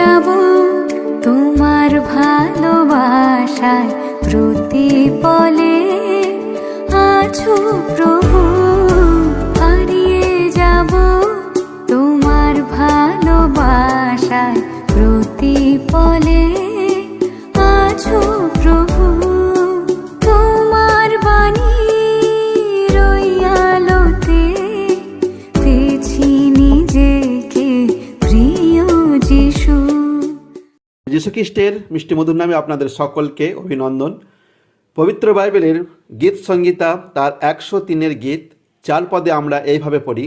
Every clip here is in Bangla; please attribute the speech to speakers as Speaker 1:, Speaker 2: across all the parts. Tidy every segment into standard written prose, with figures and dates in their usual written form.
Speaker 1: যাব তোমার ভালোবাসায় প্রতিপলে আছো প্রভু। হারিয়ে যাব তোমার ভালোবাসায় প্রতিপলে আছো প্রভু। তোমার বাণীর ওই আলোতে পেয়েছি নিজেকে প্রিয় যিশু।
Speaker 2: যীশু খ্রিস্টের মিষ্টি মধুর নামে আপনাদের সকলকে অভিনন্দন। পবিত্র বাইবেলের গীত সংহিতা তার 103 গীত 4 পদে আমরা এইভাবে পড়ি,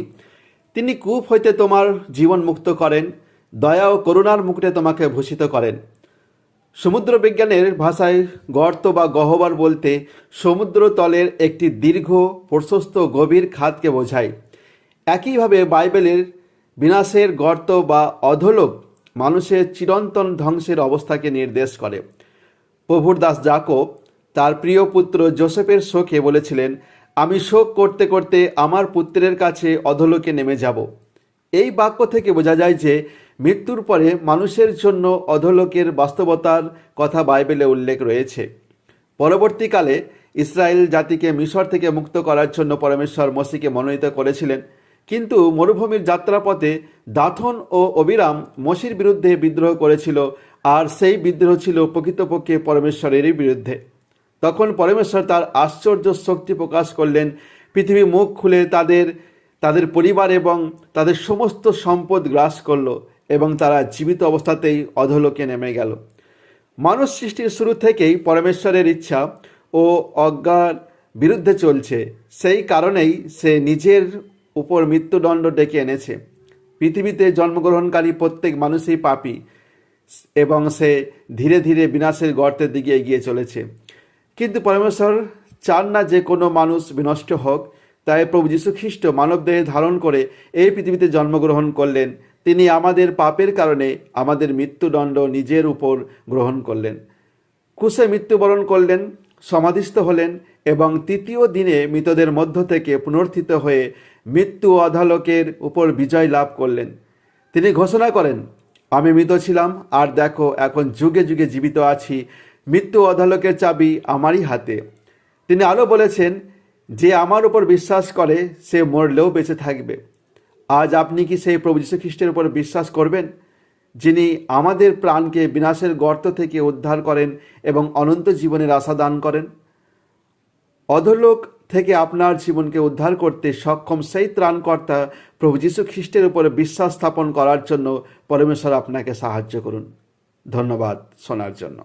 Speaker 2: তিনি কূপ হইতে তোমার জীবন মুক্ত করেন, দয়া ও করুণার মুকুটে তোমাকে ভূষিত করেন। সমুদ্র বিজ্ঞানের ভাষায় গর্ত বা গহ্বর বলতে সমুদ্র তলের একটি দীর্ঘ প্রশস্ত গভীর খাতকে বোঝায়। একইভাবে বাইবেলের বিনাশের গর্ত বা অধোলোক মানুষের চিরন্তন ধ্বংসের অবস্থাকে নির্দেশ করে। প্রভুর দাস যাকব তার প্রিয় পুত্র যোসেফের শোকে বলেছিলেন, আমি শোক করতে করতে আমার পুত্রের কাছে অধোলোকে নেমে যাব। এই বাক্য থেকে বোঝা যায় যে মৃত্যুর পরে মানুষের জন্য অধোলোকের বাস্তবতার কথা বাইবেলে উল্লেখ রয়েছে। পরবর্তীকালে ইসরায়েল জাতিকে মিশর থেকে মুক্ত করার জন্য পরমেশ্বর মোশিকে মনোনীত করেছিলেন, কিন্তু মরুভূমির যাত্রাপথে দাথন ও অবিরাম মোশির বিরুদ্ধে বিদ্রোহ করেছিল, আর সেই বিদ্রোহ ছিল প্রকৃতপক্ষে পরমেশ্বরেরই বিরুদ্ধে। তখন পরমেশ্বর তার আশ্চর্য শক্তি প্রকাশ করলেন, পৃথিবী মুখ খুলে তাদের পরিবার এবং তাদের সমস্ত সম্পদ গ্রাস করল এবং তারা জীবিত অবস্থাতেই অধোলোকে নেমে গেল। মানুষ সৃষ্টির শুরু থেকেই পরমেশ্বরের ইচ্ছা ও অজ্ঞার বিরুদ্ধে চলছে, সেই কারণেই সে নিজের উপর মৃত্যুদণ্ড ডেকে এনেছে। পৃথিবীতে জন্মগ্রহণকারী প্রত্যেক মানুষই পাপী এবং সে ধীরে ধীরে বিনাশের গর্তের দিকে এগিয়ে চলেছে। কিন্তু পরমেশ্বর চান না যে কোনো মানুষ বিনষ্ট হোক, তাই প্রভু যীশু খ্রিস্ট মানবদেহে ধারণ করে এই পৃথিবীতে জন্মগ্রহণ করলেন। তিনি আমাদের পাপের কারণে আমাদের মৃত্যুদণ্ড নিজের উপর গ্রহণ করলেন, ক্রুশে মৃত্যুবরণ করলেন, সমাধিস্থ হলেন এবং তৃতীয় দিনে মৃতদের মধ্য থেকে পুনরুত্থিত হয়ে মৃত্যু অধোলোকের উপর বিজয় লাভ করলেন। তিনি ঘোষণা করেন, আমি মৃত ছিলাম আর দেখো এখন যুগে যুগে জীবিত আছি, মৃত্যু অধোলোকের চাবি আমারই হাতে। তিনি আরও বলেছেন, যে আমার উপর বিশ্বাস করে সে মরলেও বেঁচে থাকবে। আজ আপনি কি সেই প্রভু যীশু খ্রিস্টের উপর বিশ্বাস করবেন, যিনি আমাদের প্রাণকে বিনাশের গর্ত থেকে উদ্ধার করেন এবং অনন্ত জীবনের আশা দান করেন? অধোলোক থেকে আপনার জীবনকে উদ্ধার করতে সক্ষম সেই ত্রাণকর্তা প্রভু যীশু খ্রিস্টের উপরে বিশ্বাস স্থাপন করার জন্য পরমেশ্বর আপনাকে সাহায্য করুন। ধন্যবাদ শোনার জন্য।